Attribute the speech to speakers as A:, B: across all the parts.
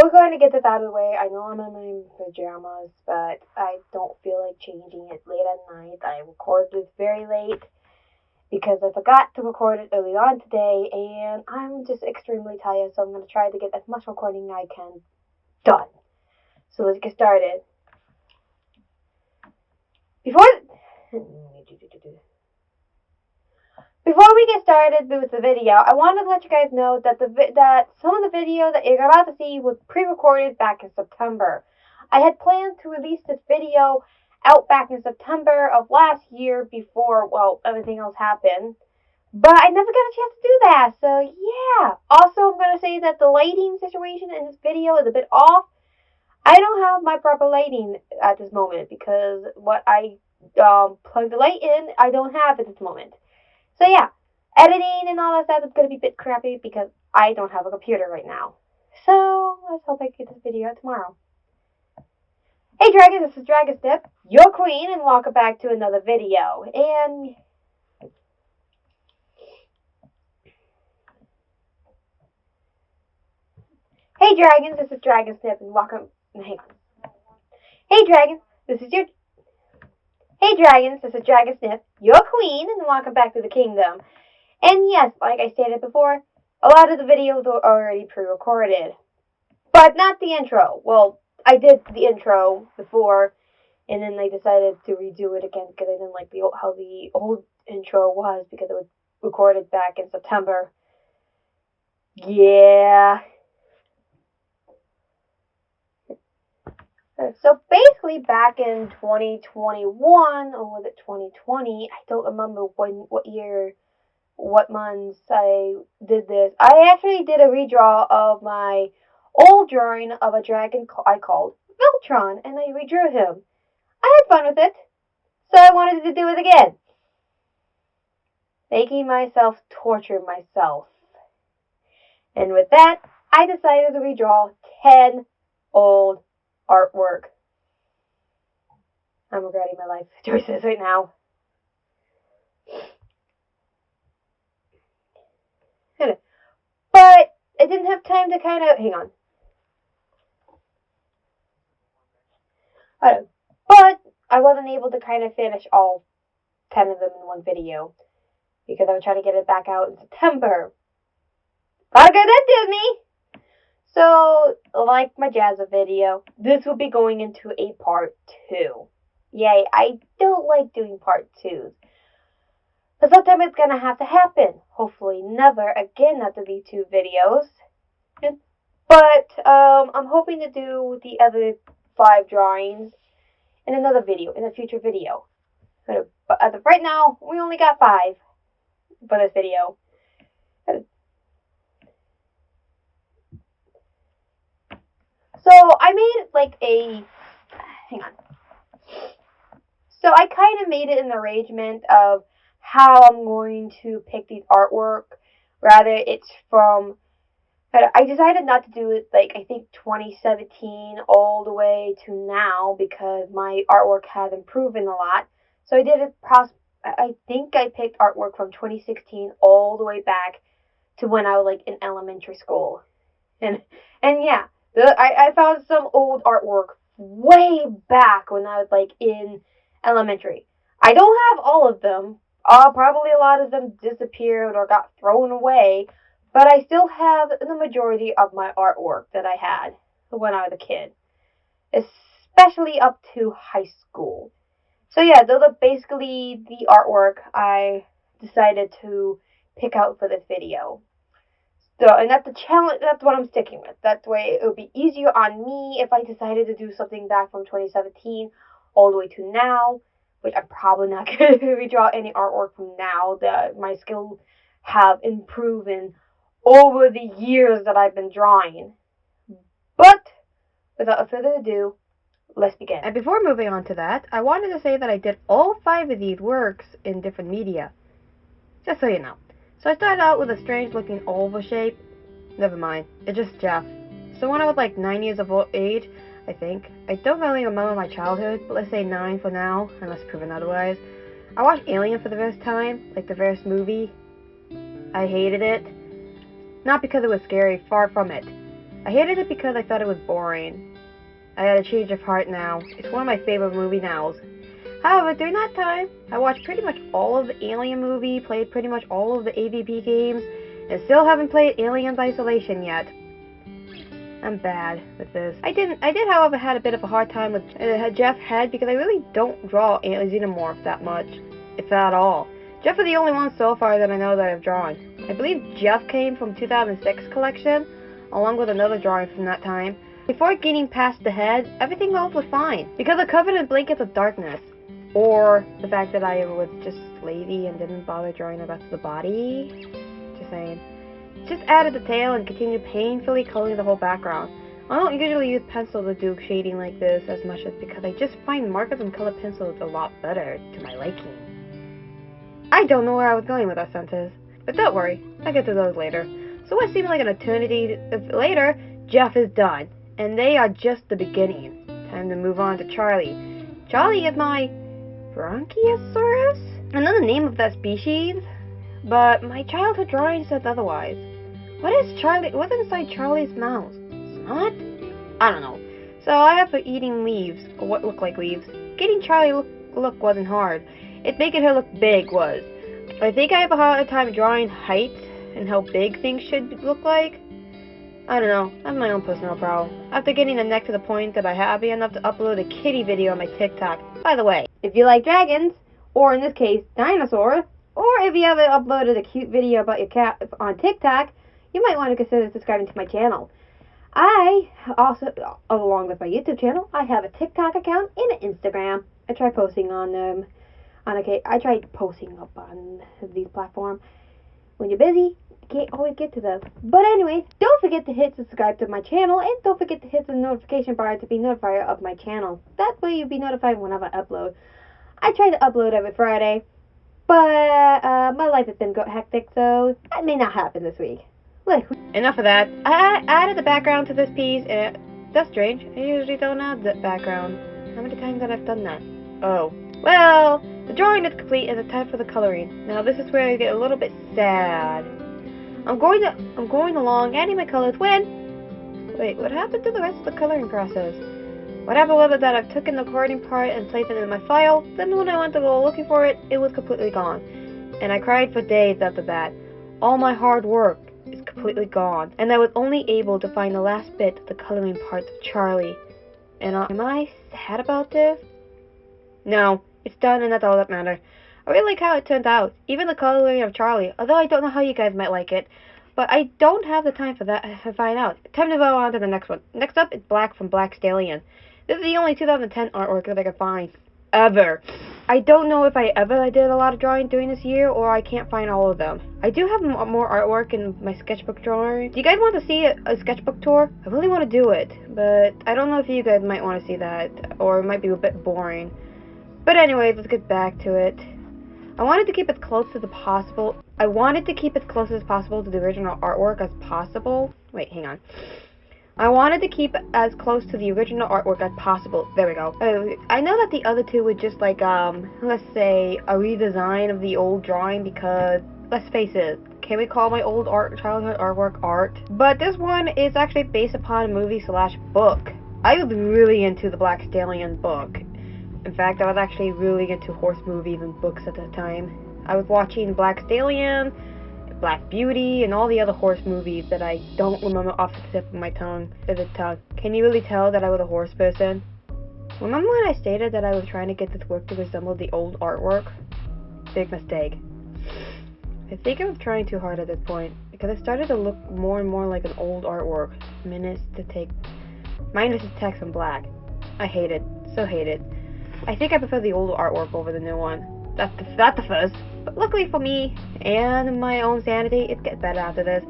A: we're going to get this out of the way. I know I'm in my pajamas, but I don't feel like changing it late at night. I recorded this very late because I forgot to record it early on today, and I'm just extremely tired, so I'm going to try to get as much recording I can done. So let's get started. Before we get started with the video, I wanted to let you guys know that some of the video that you're about to see was pre-recorded back in September. I had planned to release this video out back in September of last year before, well, everything else happened. But I never got a chance to do that, so yeah. Also, I'm going to say that the lighting situation in this video is a bit off. I don't have my proper lighting at this moment because what I plug the light in, I don't have at this moment. So yeah, editing and all that stuff is going to be a bit crappy because I don't have a computer right now. So let's hope I get this video tomorrow. Hey Dragons, this is Dragonsnips, your queen, and welcome back to another video. And hey Dragons, this is Dragonsnips, and welcome. Hang on. Hey Dragons, this is Dragonsnips, your queen, and welcome back to the kingdom. And yes, like I stated before, a lot of the videos were already pre-recorded, but not the intro. Well, I did the intro before, and then I decided to redo it again because I didn't like how the old intro was because it was recorded back in September. Yeah. So basically, back in 2021, or was it 2020? I don't remember what year, what months I did this. I actually did a redraw of my old drawing of a dragon I called Viltron, and I redrew him. I had fun with it, so I wanted to do it again. Making myself torture myself. And with that, I decided to redraw 10 old artwork. I'm regretting my life choices right now. But I didn't have time to kind of... Hang on. But I wasn't able to kind of finish all 10 of them in one video because I was trying to get it back out in September. Gotta get that, Disney! So, like my Jazza video, this will be going into a part 2. Yay, I don't like doing part 2s. But sometime it's gonna have to happen. Hopefully never again after these 2 videos. But, I'm hoping to do the other 5 drawings in another video, in a future video. But as of right now, we only got 5 for this video. So I made like hang on. So I kind of made it an arrangement of how I'm going to pick these artwork. Rather, it's from, I decided not to do it like, I think 2017 all the way to now because my artwork has improved a lot. So I did it, I think I picked artwork from 2016 all the way back to when I was like in elementary school. And yeah. I found some old artwork way back when I was like in elementary. I don't have all of them. Probably a lot of them disappeared or got thrown away. But I still have the majority of my artwork that I had when I was a kid. Especially up to high school. So yeah, those are basically the artwork I decided to pick out for this video. So, and that's the challenge, that's what I'm sticking with. That way it would be easier on me if I decided to do something back from 2017 all the way to now, which I'm probably not going to redraw any artwork from now. My skills have improved over the years that I've been drawing. But, without further ado, let's begin. And before moving on to that, I wanted to say that I did all 5 of these works in different media. Just so you know. So I started out with a strange looking oval shape. Never mind, it's just Jeff. So when I was like 9 years of age, I think, I don't really remember my childhood, but let's say 9 for now, unless proven otherwise. I watched Alien for the first time, like the first movie. I hated it. Not because it was scary, far from it. I hated it because I thought it was boring. I had a change of heart now. It's one of my favorite movie nows. However, during that time, I watched pretty much all of the Alien movie, played pretty much all of the AVP games, and still haven't played Aliens Isolation yet. I'm bad with this. I did, however, had a bit of a hard time with Jeff Head because I really don't draw Xenomorph that much, if at all. Jeff is the only one so far that I know that I've drawn. I believe Jeff came from 2006 collection, along with another drawing from that time. Before getting past the head, everything else was fine, because I covered in blankets of darkness. Or the fact that I was just lazy and didn't bother drawing the rest of the body. Just saying. Just added the tail and continued painfully coloring the whole background. I don't usually use pencil to do shading like this as much as because I just find markers and colored pencils a lot better to my liking. I don't know where I was going with that sentence, but don't worry, I'll get to those later. So what seemed like an eternity later, Jeff is done, and they are just the beginning. Time to move on to Charlie. Charlie is my Bronchiosaurus? Another name of that species, but my childhood drawing says otherwise. What is Charlie? What's inside Charlie's mouth? Snot? I don't know. So I have for eating leaves, or what look like leaves. Getting Charlie look wasn't hard. It's making her look big was. I think I have a hard time drawing height and how big things should look like. I don't know. I have my own personal problem. After getting the neck to the point that I happy enough to upload a kitty video on my TikTok. By the way, if you like dragons, or in this case, dinosaurs, or if you ever uploaded a cute video about your cat on TikTok, you might want to consider subscribing to my channel. I also, along with my YouTube channel, I have a TikTok account and an Instagram. I try posting on them. I tried posting up on these platforms. When you're busy, you can't always get to them. But anyways, don't forget to hit subscribe to my channel, and don't forget to hit the notification bar to be notified of my channel. That way you'll be notified whenever I upload. I try to upload every Friday, but my life has been hectic, so that may not happen this week. Look, enough of that. I added the background to this piece, and that's strange. I usually don't add the background. How many times have I done that? Oh. Well, the drawing is complete and it's time for the coloring. Now this is where I get a little bit sad. I'm going along adding my colors when... Wait, what happened to the rest of the coloring process? What happened was that I've taken the coloring part and placed it in my file, then when I went to go looking for it, it was completely gone. And I cried for days after that. All my hard work is completely gone, and I was only able to find the last bit of the coloring part of Charlie. And am I sad about this? No. It's done, and that's all that matters. I really like how it turned out, even the coloring of Charlie, although I don't know how you guys might like it. But I don't have the time for that to find out. Time to go on to the next one. Next up is Black from Black Stallion. This is the only 2010 artwork that I could find. Ever. I don't know if I ever did a lot of drawing during this year, or I can't find all of them. I do have more artwork in my sketchbook drawing. Do you guys want to see a sketchbook tour? I really want to do it, but I don't know if you guys might want to see that, or it might be a bit boring. But anyways, let's get back to it. I wanted to keep it close as possible. I wanted to keep as close as possible to the original artwork as possible. Wait, hang on. I wanted to keep as close to the original artwork as possible. There we go. I know that the other two were just like, let's say, a redesign of the old drawing because, let's face it, can we call my old childhood artwork art? But this one is actually based upon a movie/book. I was really into the Black Stallion book. In fact, I was actually really into horse movies and books at the time. I was watching Black Stallion, Black Beauty, and all the other horse movies that I don't remember off the tip of my tongue. Can you really tell that I was a horse person? Remember when I stated that I was trying to get this work to resemble the old artwork? Big mistake. I think I was trying too hard at this point, because it started to look more and more like an old artwork. Minus the text in black. I hate it. So hate it. I think I prefer the old artwork over the new one. That's the first. But luckily for me, and my own sanity, it gets better after this.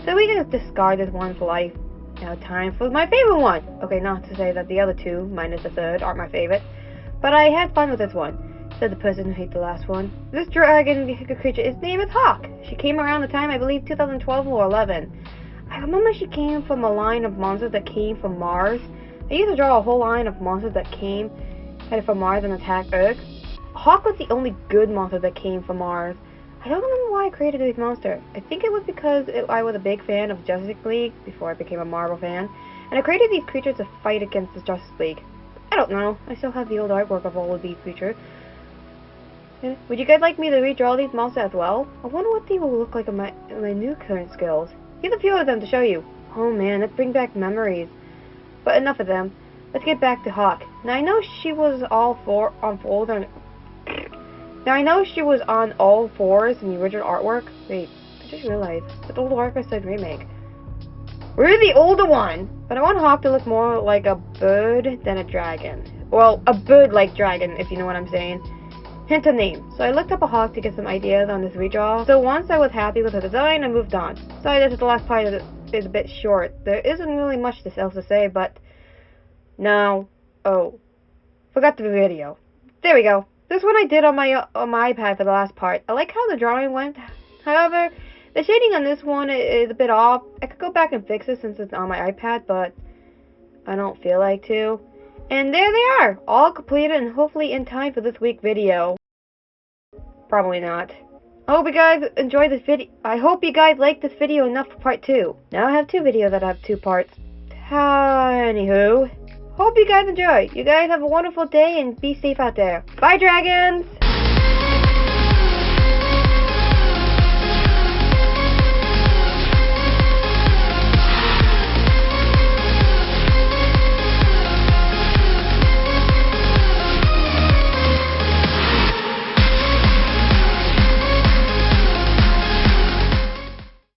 A: So we can discard this one for life. Now time for my favorite one! Okay, not to say that the other two, minus the third, aren't my favorite. But I had fun with this one, said the person who hated the last one. This dragon creature, its name is Hawk. She came around the time, I believe, 2012 or 11. I remember she came from a line of monsters that came from Mars. I used to draw a whole line of monsters that headed from Mars and attacked Earth. Hawk was the only good monster that came from Mars. I don't remember why I created these monsters. I think it was because I was a big fan of Justice League before I became a Marvel fan, and I created these creatures to fight against the Justice League. I don't know. I still have the old artwork of all of these creatures. Would you guys like me to redraw these monsters as well? I wonder what they will look like in my new current skills. Here's a few of them to show you. Oh man, that brings back memories. But enough of them. Let's get back to Hawk. Now I know she was on all fours in the original artwork. Wait, I just realized the old artwork said remake. We're the older one, but I want Hawk to look more like a bird than a dragon. Well, a bird-like dragon, if you know what I'm saying. Hint a name. So I looked up a Hawk to get some ideas on this redraw. So once I was happy with the design, I moved on. Sorry that the last part is a bit short. There isn't really much else to say, but no. Oh, forgot the video. There we go. This one I did on my iPad for the last part. I like how the drawing went. However, the shading on this one is a bit off. I could go back and fix it since it's on my iPad, but I don't feel like to. And there they are, all completed and hopefully in time for this week's video. Probably not. I hope you guys enjoyed this video. I hope you guys liked this video enough for part 2. Now I have 2 videos that have 2 parts. Anywho, hope you guys enjoy. You guys have a wonderful day and be safe out there. Bye, dragons!